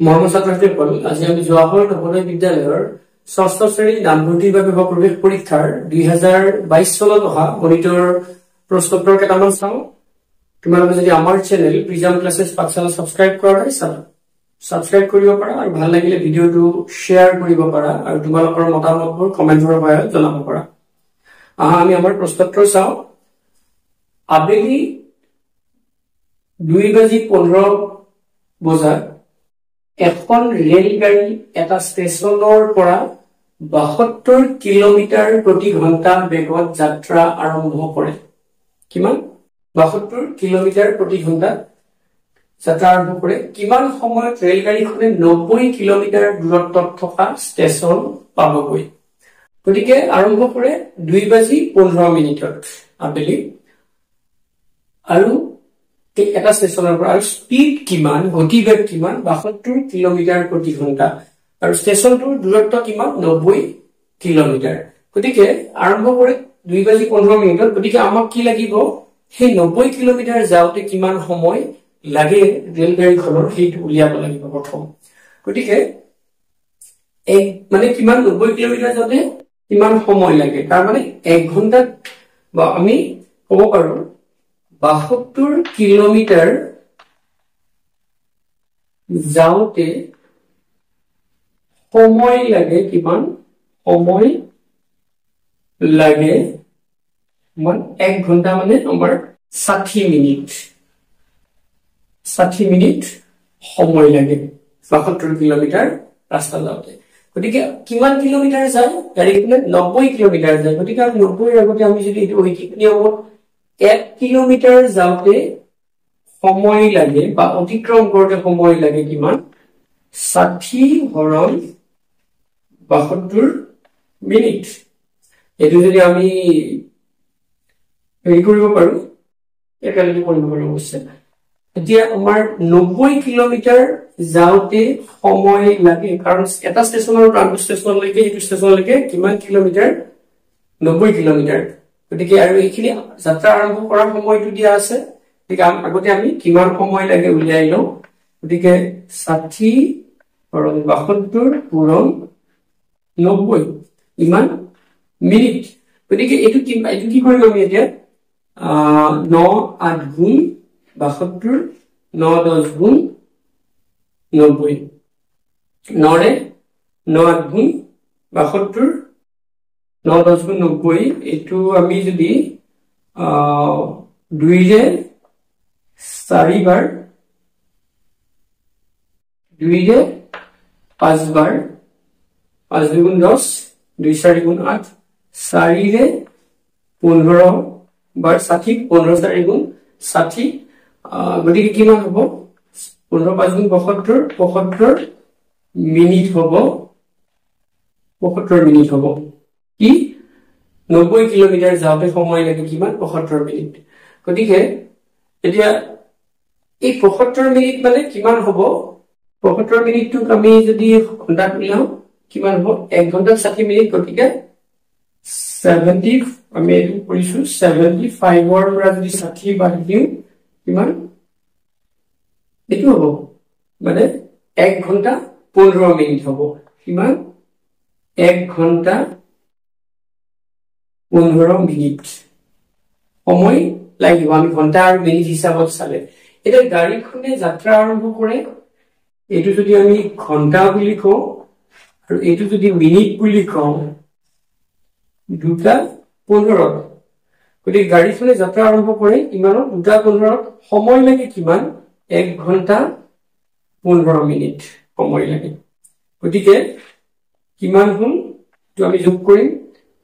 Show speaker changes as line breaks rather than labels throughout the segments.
মৰমৰ ছাত্ৰ-ছাত্ৰীসকল, আজি আমি যোৱাবাৰ নৱোদয় বিদ্যালয়ৰ ষষ্ঠ শ্ৰেণীৰ নামভৰ্তিৰ বাবে হোৱা প্ৰৱেশ পৰীক্ষাৰ 2022 চনত অহা গণিতৰ প্ৰশ্নোত্তৰ কেইটামান চাওঁ। তোমালোকে যদি আমাৰ চেনেল প্ৰিজম ক্লাছেছ পাঠশালা সাবস্ক্ৰাইব কৰা নাই, সাবস্ক্ৰাইব কৰিব পাৰা আৰু ভাল লাগিলে ভিডিঅটো শ্বেয়াৰ কৰিব পাৰা আৰু তোমালোকৰ মতামতবোৰ কমেন্টৰ সহায়ত জনাব পাৰা। আমি আমাৰ প্ৰশ্নোত্তৰ চাওঁ। আবেলি 2:15 বজাত এখন ৰেলগাড়ী এটা ষ্টেচনৰ পৰা 72 কিলোমিটাৰ প্ৰতি ঘণ্টা বেগত যাত্ৰা আৰম্ভ কৰে। কিমান? 72 কিলোমিটাৰ প্ৰতি ঘণ্টা যাত্ৰা আৰম্ভ কৰে। কিমান সময়ত ৰেলগাড়ীখনে 90 কিলোমিটাৰ দূৰত্বত থকা ষ্টেচন পাবগৈ? গতিকে আৰম্ভ কৰে 2:15 আবেলি আৰু এটা ষ্টেচনৰ পৰা। আৰু স্পীড কিমান, গতিবেগ কিমান? 72 কিলোমিটাৰ প্ৰতি ঘণ্টা আৰু ষ্টেচনটোৰ দূৰত্ব কিমান? 90 কিলোমিটাৰ। গতিকে আৰম্ভ কৰে 2:15। গতিকে আমাক কি লাগিব? সেই 90 কিলোমিটাৰ যাওঁতে কিমান সময় লাগে ৰেলগাড়ীখনৰ সেইটো উলিয়াব লাগিব প্ৰথম। গতিকে মানে কিমান 90 কিলোমিটাৰ যাওঁতে কিমান সময় লাগে, তাৰ মানে 1 ঘণ্টাত বা আমি ক'ব পাৰো 72 কিলোমিটাৰ যাওঁতে সময় লাগে কিমান? সময় লাগে 1 ঘণ্টা মানে আমাৰ 60 মিনিট। 60 মিনিট সময় লাগে 72 কিলোমিটাৰ ৰাস্তা যাওঁতে। গতিকে কিমান কিলোমিটাৰ যায় গাড়ীখনে? 90 কিলোমিটাৰ যায়। গতিকে 90 আগতে আমি যদি এইটো নিয়মত 1 কিলোমিটাৰ যাওঁতে সময় লাগে বা অতিক্ৰম কৰোঁতে সময় লাগে কিমান? 60 হৰণ 72 মিনিট। এইটো যদি আমি হেৰি কৰিব পাৰো, একেলগে কৰিব পাৰো অৱশ্যে। এতিয়া আমাৰ 90 কিলোমিটাৰ যাওঁতে সময় লাগে, কাৰণ এটা ষ্টেচনৰ পৰা আন ষ্টেচনলৈকে এইটো ষ্টেচনলৈকে কিমান কিলোমিটাৰ? 90 কিলোমিটাৰ। গতিকে আৰু এইখিনি যাত্ৰা আৰম্ভ কৰাৰ সময়টো দিয়া আছে। গতিকে আগতে আমি কিমান সময় লাগে উলিয়াই লওঁ। গতিকে 60 হৰণ 72 পূৰণ 90 ইমান মিনিট। গতিকে এইটো কি কৰিম আমি এতিয়া? 9-8 গুণ 72, 9-10 গুণ 90, 9-8 গুণ 72, 9-10 গুণ 90। এইটো আমি যদি 2 4 বাৰ, 2 5 বাৰ, 5 2 গুণ 10, 2 4 গুণ 8, 4 15 বাৰ 60, 15 4 গুণ 60। গতিকে কিমান হ'ব? 15 5 গুণ 72, 75 মিনিট হ'ব। 75 মিনিট হ'ব। কি? 90 কিলোমিটাৰ যাওঁতে সময় লাগে কিমান? 75 মিনিট। গতিকে এতিয়া এই 75 মিনিট মানে কিমান হ'ব? 75 মিনিটটোক আমি যদি ঘণ্টাত উলিয়াও কিমান হ'ব? 1 ঘণ্টাত 60 মিনিট। গতিকে 70, আমি এইটো কৰিছো 75ৰ পৰা যদি 60 বাদ দিওঁ কিমান? এইটো হ'ব মানে 1 ঘণ্টা 15 মিনিট হ'ব। কিমান? 1 ঘণ্টা 15 মিনিট সময় লাগিব আমি ঘণ্টা আৰু মিনিট হিচাপত চালে। এতিয়া গাড়ীখনে যাত্ৰা আৰম্ভ কৰে, এইটো যদি আমি ঘণ্টা বুলি কওঁ আৰু এইটো যদি মিনিট বুলি কওঁ, 2:15। গতিকে গাড়ীখনে যাত্ৰা আৰম্ভ কৰে ইমানত 2:15। সময় লাগে কিমান? 1 ঘণ্টা 15 মিনিট সময় লাগে। গতিকে কিমান হ'ল আমি যোগ কৰিম।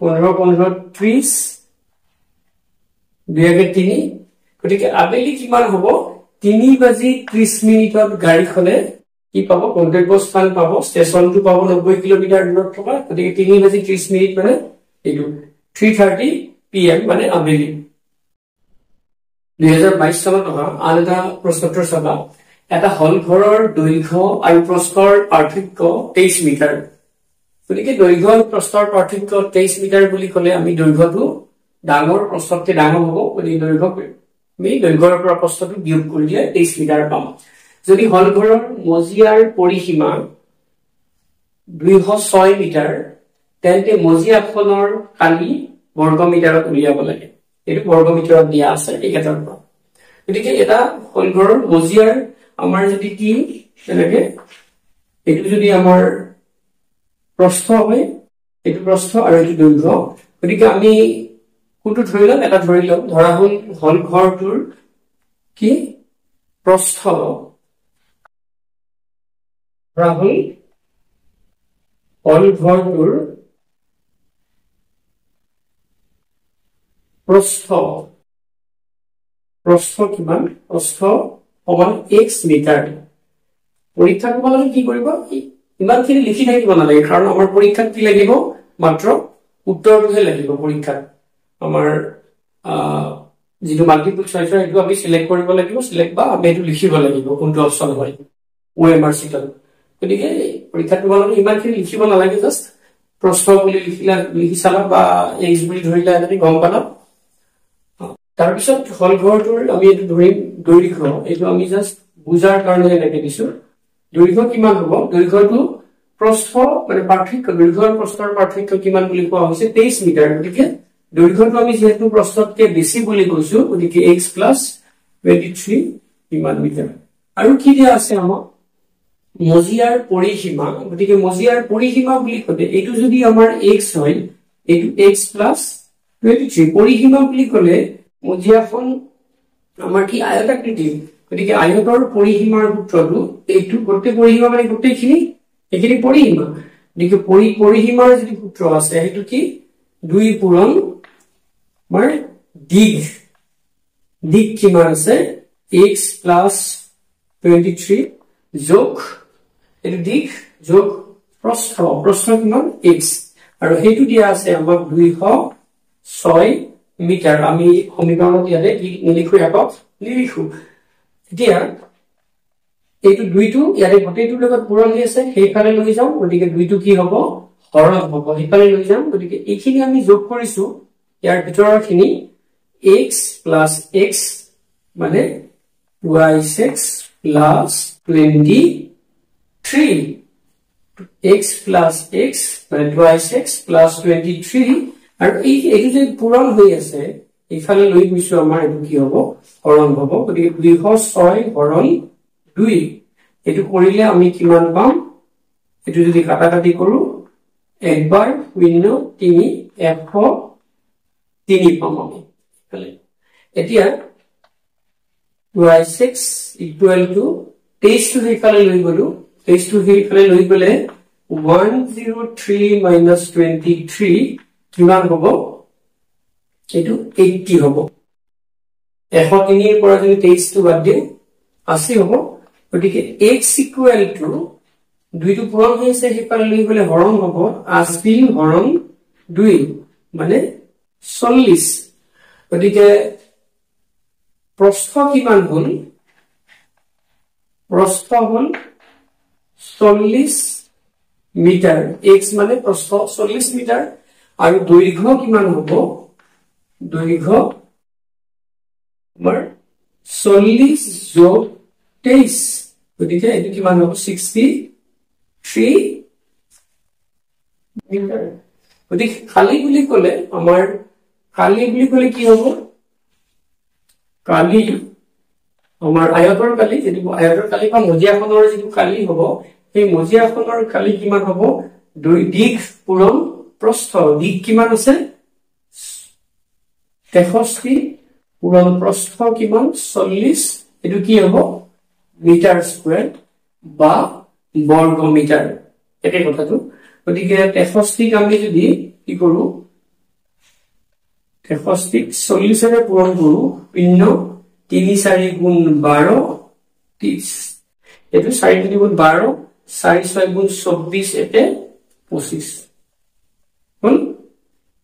15 15 30, 2 3। গতিকে আবেলি কিমান হ'ব? 3:30 গাড়ীখনে কি পাব? গন্তব্যস্থান পাব, ষ্টেচনটো পাব 90 কিলোমিটাৰ দূৰত থকা। গতিকে 3:30 মানে এইটো 3:30 PM মানে আবেলি। 2022 চনত অহা আন এটা প্ৰশ্নোত্তৰ চাবা। এটা হল ঘৰৰ দৈৰ্ঘ্য আৰু প্ৰস্থৰ পাৰ্থক্য 23 মিটাৰ। গতিকে দৈৰ্ঘ্য আৰু প্ৰস্থৰ পাৰ্থক্য 23 মিটাৰ বুলি ক'লে আমি দৈৰ্ঘ্যটো ডাঙৰ, প্ৰস্থতকৈ ডাঙৰ হ'ব। গতিকে দৈৰ্ঘ্যৰ পৰা প্ৰস্থটো বিয়োগ কৰি দিলে 23 মিটাৰ পাম। যদি হল ঘৰৰ মজিয়াৰ পৰিসীমা 206 মিটাৰ তেন্তে মজিয়াখনৰ কালি বৰ্গমিটাৰত উলিয়াব লাগে এটো বৰ্গমিটাৰত দিয়া আছে একেটাৰ পৰা গতিকে এটা হল ঘৰৰ মজিয়াৰ আমাৰ যদি কি এনেকে এটো যদি আমাৰ প্ৰস্থ হয় এটো প্ৰস্থ আৰু এটো দৈৰ্ঘ্য গতিকে আমি কোনটো ধৰিলাম এটা ধৰিলাম ধৰা হল ঘৰটোৰ কি প্ৰস্থ ধৰা হল ঘৰটোৰ প্ৰস্থ কিমান প্ৰস্থ সমান x মিটাৰ পৰীক্ষা কৰিবলৈ কি কৰিব ইমানখিনি লিখি থাকিব নালাগে কাৰণ আমাৰ পৰীক্ষাত কি লাগিব মাত্ৰ উত্তৰটোহে লাগিব পৰীক্ষাত আমাৰ যেটো মাল্টিপল চয়েস এটো আমি সিলেক্ট কৰিব লাগিব সিলেক্ট বা আমি এটো লিখিব লাগিব কোনটো অপচন হয় ওএমআৰ সিটত গতিকে পৰীক্ষাত তোমালোকে ইমানখিনি লিখিব নালাগে জাস্ট প্ৰশ্ন বুলি লিখিছালা বা x বুলি ধৰিলা যদি গম পালা তাৰ পিছত হল ঘৰটোৰ আমি এটো ধৰিম দৈৰ্ঘ্য এটো আমি জাস্ট বুজাৰ কাৰণে এনেকে দিছো দৈৰ্ঘ্য কিমান হ'ব দৈৰ্ঘ্যটো প্ৰস্থ মানে পাৰ্থক্য দৈৰ্ঘ্য আৰু প্ৰস্থৰ পাৰ্থক্য কিমান বুলি কোৱা হৈছে 23 মিটাৰ গতিকে দৈৰ্ঘ্যটো আমি যেহেতু প্ৰস্থতকে বেছি বুলি কৈছো গতিকে x + 23 কিমান মিটাৰ আৰু কি দিয়া আছে আমাক মজিয়াৰ পৰিসীমা গতিকে মজিয়াৰ পৰিসীমা বুলি কলে এটো যদি আমাৰ x হয় এটো x + 23 পৰিসীমা বুলি কলে মজিয়াখন আমাৰ কি আয়তাকৃতি গতিকে আয়তৰ পৰিসীমাৰ সূত্ৰটো এইটো গোটেই পৰিসীমা মানে গোটেইখিনি এখিনি পৰিসীমা গতিকে পৰিসীমাৰ যদি সূত্ৰ আছে সেইটো কি 2 পূৰণ মানে দিক কিমান আছে x + 23 যোগ এটো দিক যোগ প্ৰস্থ কিমান x আৰু হেতু দিয়া আছে আমাক 206 মিটাৰ আমি সমীকৰণত ইয়াতে কি লিখো একক লিখো এতিয়া এইটো দুইটো ইয়াৰে গোটেইটোৰ লগত পূৰণ হৈ আছে সেইফালে লৈ যাও গতিকে দুইটো কি হ'ব হৰণ হ'ব সেইফালে লৈ যাম গতিকে এইখিনি আমি যোগ কৰিছো ইয়াৰ ভিতৰৰখিনি x + x মানে 2y6 + 23 x + x মানে 2y6 + 23 আৰু এইটো যে পূৰণ হৈ আছে ইফালে লৈ গৈছো আমাৰ এটো কি হ'ব হৰণ হ'ব গতিকে 206 হৰণ 2 এটো কৰিলে আমি কিমান পাম এটো যদি কাটাকাটি কৰো একবাৰ 0 3 103 পাম আমি এতিয়া 2y6 = 23 টো ইফালে লৈ গলো 23 টো ইফালে লৈ গলে 103 - 23 কিমান হ'ব এটো 80 হ'ব 103 ৰ পৰা যদি 23 টো বাদ দিও 80 হ'ব গতিকে x = দুইটো পূৰণ হৈছে হিপালে লৈ গলে হৰণ হ'ব 80 হৰণ 2 মানে 40 গতিকে প্ৰস্থ কিমান হ'ল প্ৰস্থ হ'ল 40 মিটাৰ x মানে প্ৰস্থ 40 মিটাৰ আৰু দৈৰ্ঘ্য কিমান হ'ব দৈৰ্ঘ্য আমাৰ 40 যোগ 23 গতিকে এটো কিমান হ'ব 63 মিটাৰ গতিকে খালি বুলি কলে আমাৰ খালি বুলি কলে কি হ'ব কালি আমাৰ আয়তৰ কালি যেটো আয়তৰ কালি বা মজিয়াখনৰ যেটো কালি হ'ব সেই মজিয়াখনৰ কালি কিমান হ'ব দুই দিক পূৰণ প্ৰস্থ দিক কিমান আছে 63 পূৰণ প্ৰস্থ কিমান 40 এটো কি হ'ব মিটাৰ স্কয়াৰ বা বৰ্গ মিটাৰ একে কথাটো গতিকে 63 আমি যদি কি কৰো 63 40 ৰে পূৰণ কৰো 3 4 গুণ 12 30 এটো 4 গুণ 12 4 6 গুণ 24 এতে 25 হল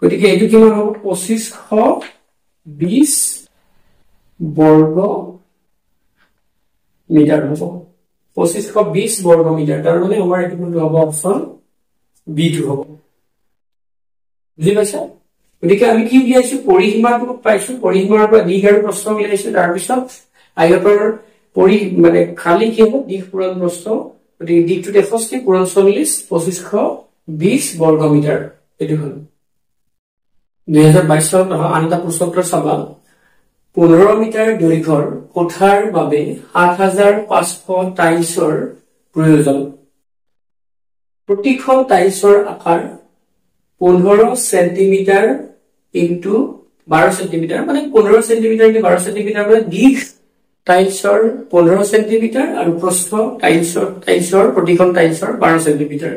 গতিকে এটো কিমান হ'ব 2520 বৰ্গ মিটাৰ হ'ব 2520 বৰ্গ মিটাৰ তাৰ মানে আমাৰ এটো কোনটো হ'ব অপচন বি টো হ'ব বুজি পাইছা গতিকে আমি কি উলিয়াইছো পৰিসীমাটো পাইছো পৰিসীমাৰ পৰা দিক আৰু প্ৰস্থ উলিয়াইছো তাৰ পিছত আয়তৰ মানে খালি কি হব দিশ পূৰণ প্ৰস্থ গতিকে দিশটো 63 পূৰণ 40 2520 বৰ্গ মিটাৰ এটো হল 2022 চনত আন এটা প্ৰশ্নোত্তৰ চাবা 15 মিটাৰ দৈৰ্ঘ্যৰ কোঠাৰ বাবে 7500 টাইলছৰ প্ৰয়োজন প্ৰতিখন টাইলছৰ আকাৰ 15 সেন্টিমিটাৰ ইনটু 12 সেন্টিমিটাৰ মানে 15 সেন্টিমিটাৰ ইনটু 12 সেন্টিমিটাৰ মানে দিশ টাইলছৰ 15 সেন্টিমিটাৰ আৰু প্ৰস্থ টাইলছৰ প্ৰতিখন টাইলছৰ 12 সেন্টিমিটাৰ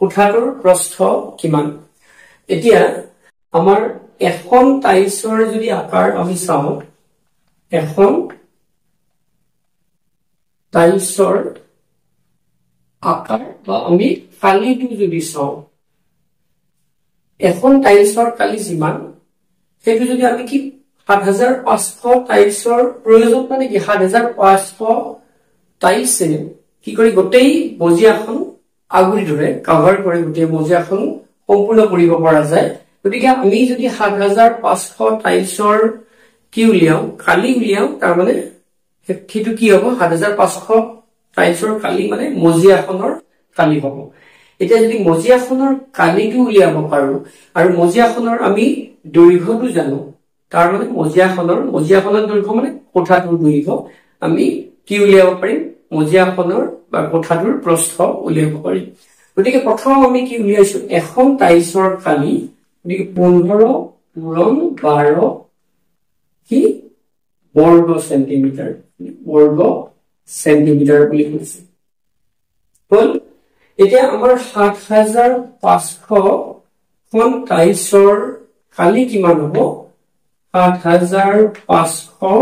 কোঠাটোৰ প্ৰস্থ কিমান এতিয়া আমাৰ এখন টাইলছৰ যদি আকাৰ আমি চাও এখন টাইলছৰ আকাৰ বা আমি কালিটো যদি চাও এখন টাইলছৰ কালি যিমান সেইটো যদি আমি কি 7500 টাইলছৰ প্ৰয়োজন মানে কি 7500 টাইলছে কি কৰি গোটেই মজিয়াখন আগুৰি ধৰে কভাৰ কৰি গোটেই মজিয়াখন সম্পূৰ্ণ কৰিব পৰা যায় গতিকে আমি যদি 7500 টাইলছৰ কি উলিয়াও কালি উলিয়াও তাৰ মানে সেইটো কি হ'ব 7500 টাইলছৰ কালি মানে মজিয়াখনৰ কালি হ'ব এতিয়া যদি মজিয়াখনৰ কালিটো উলিয়াব পাৰো আৰু মজিয়াখনৰ আমি দৈৰ্ঘ্যটো জানো তাৰ মানে মজিয়াখনৰ দৈৰ্ঘ্য মানে কোঠাটোৰ দৈৰ্ঘ্য আমি কি উলিয়াব পাৰিম মজিয়াখনৰ বা কোঠাটোৰ প্ৰস্থ উলিয়াব পাৰিম গতিকে প্ৰথম আমি কি উলিয়াইছো এখন টাইলছৰ কালি গতিকে 15 পূৰণ 12 কি বৰ্গ সেন্টিমিটাৰ বুলি কৈছে হল এতিয়া আমাৰ 7500 খন টাইলছৰ কালি কিমান হ'ব 7500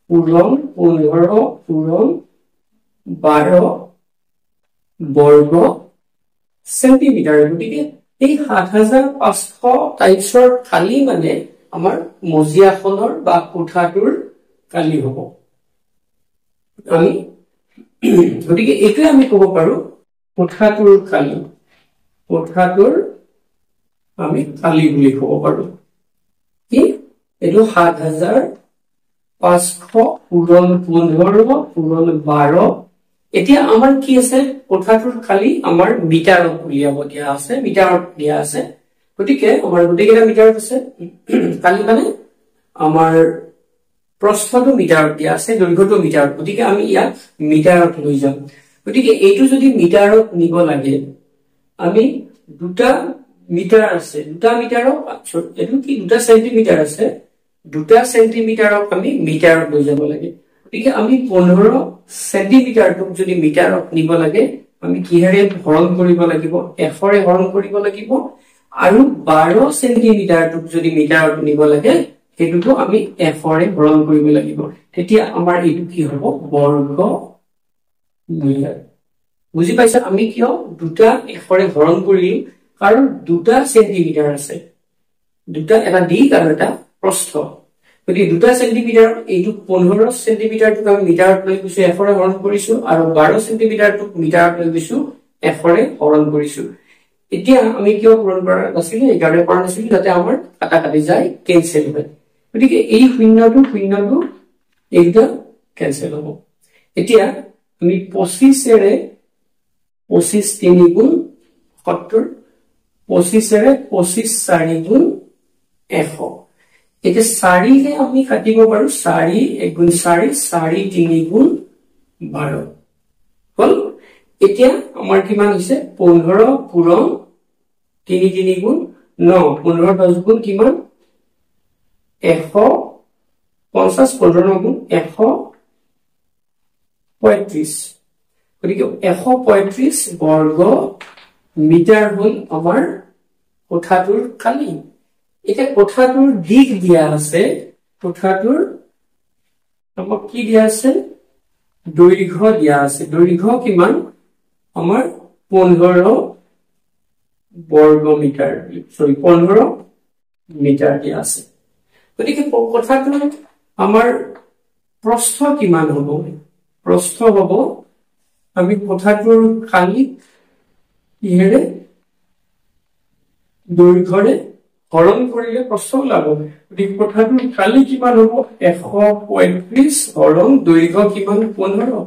পূৰণ 15 পূৰণ 12 বৰ্গ সেন্টিমিটাৰ গতিকে এই 7500 টাইলছৰ কালি মানে আমাৰ মজিয়াখনৰ বা কোঠাটোৰ কালি হ'ব আমি গতিকে এইটোৱে আমি ক'ব পাৰো কোঠাটোৰ আমি কালি বুলি ক'ব পাৰো কি এইটো 7500 পূৰণ 15 পূৰণ 12 এতিয়া আমাৰ কি আছে কোঠাটোৰ কালি আমাৰ মিটাৰত উলিয়াব দিয়া আছে গতিকে আমাৰ গোটেইকেইটা মিটাৰত আছে কালি মানে আমাৰ প্ৰস্থটো মিটাৰত দিয়া আছে দৈৰ্ঘ্যটো মিটাৰত গতিকে আমি ইয়াক মিটাৰত লৈ যাম গতিকে এইটো যদি মিটাৰত নিব লাগে আমি দুটা মিটাৰ আছে দুটা মিটাৰক এটো কি দুটা সেন্টিমিটাৰ আছে দুটা সেন্টিমিটাৰক আমি মিটাৰত লৈ যাব লাগে গতিকে আমি 15 সেন্টিমিটাৰটোক যদি মিটাৰত নিব লাগে আমি কিহেৰে হৰণ কৰিব লাগিব এফৰে হৰণ কৰিব লাগিব আৰু 12 সেন্টিমিটাৰটোক যদি মিটাৰত নিব লাগে হেতুটো আমি এফৰে হৰণ কৰিব লাগিব তেতিয়া আমাৰ এইটো কি হ'ব বৰ্গ মিটাৰ বুজি পাইছা আমি কিয় দুটা এফৰে হৰণ কৰিলো কাৰণ দুটা সেন্টিমিটাৰ আছে দুটা এটা দিক আৰু এটা প্ৰস্থ গতিকে দুটা সেন্টিমিটাৰ এইটো 15 সেন্টিমিটাৰটোক আমি মিটাৰত লৈ গৈছো এফৰে হৰণ কৰিছো আৰু 12 সেন্টিমিটাৰটোক মিটাৰত লৈ গৈছো এফৰে হৰণ কৰিছো এতিয়া আমি কিয় পূৰণ কৰা আছিল এগাৰে পৰা আছিল যাতে আমাৰ কাটি যায় কেনসেল হয় গতিকে এই শূন্যটো এইটা কেনসেল হ'ব এতিয়া আমি 25 এৰে 25 3 গুণ 70 25 এৰে 25 4 গুণ 100 এটা 4 ৰে আমি কাটিব পাৰো 4 1 গুণ 4 4 3 গুণ 12 হল এতিয়া আমাৰ কিমান হৈছে 15 পূৰণ 3 3 গুণ 9 15 10 গুণ কিমান 150 15 গুণ 135 গতিকে 135 বৰ্গ মিটাৰ হল আমাৰ কোঠাটোৰ কালি এটা কোঠাটোৰ দিক দিয়া আছে কোঠাটোৰ আমাক কি দিয়া আছে দৈৰ্ঘ্য দিয়া আছে দৈৰ্ঘ্য কিমান আমাৰ 15 বৰ্গ মিটাৰ 15 মিটাৰ দিয়া আছে গতিকে কোঠাটোৰ আমাৰ প্ৰস্থ কিমান হ'ব প্ৰস্থ হ'ব আমি কোঠাটোৰ কালি ইহেৰে দৈৰ্ঘ্যৰে হৰণ কৰিলে প্ৰস্থ ওলাব গতিকে কোঠাটোৰ খালি কিমান হ'ব 135 হৰণ দৈৰ্ঘ্য কিমান 15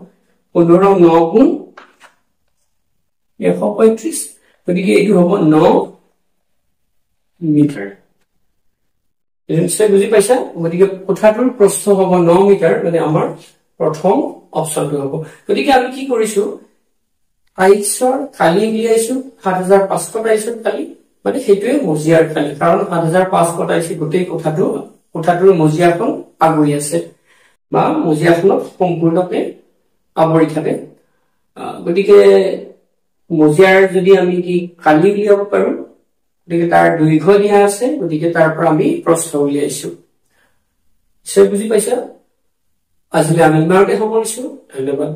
9 গুণ 135 গতিকে এইটো হ'ব 9 মিটাৰ নিশ্চয় বুজি পাইছা গতিকে কোঠাটোৰ প্ৰস্থ হ'ব 9 মিটাৰ মানে আমাৰ প্ৰথম অপচনটো হ'ব গতিকে আমি কি কৰিছো টাইলছৰ খালি দিয়াইছো 7500 টাইলছৰ খালি মানে সেইটোৱে মজিয়াৰ খালি কাৰণ 7500 টাইলছ গোটেই কোঠাটোৰ মজিয়াখন আগুৰি আছে বা মজিয়াখনত সম্পূৰ্ণকে আৱৰি থাকে গতিকে মজিয়াৰ যদি আমি কি খালি উলিয়াব পাৰো গতিকে তাৰ দৈৰ্ঘ্য দিয়া আছে গতিকে তাৰ পৰা আমি প্ৰস্থ উলিয়াইছো সে বুজি পাইছা আজিলৈ আমি ইমানতে সামৰিছো ধন্যবাদ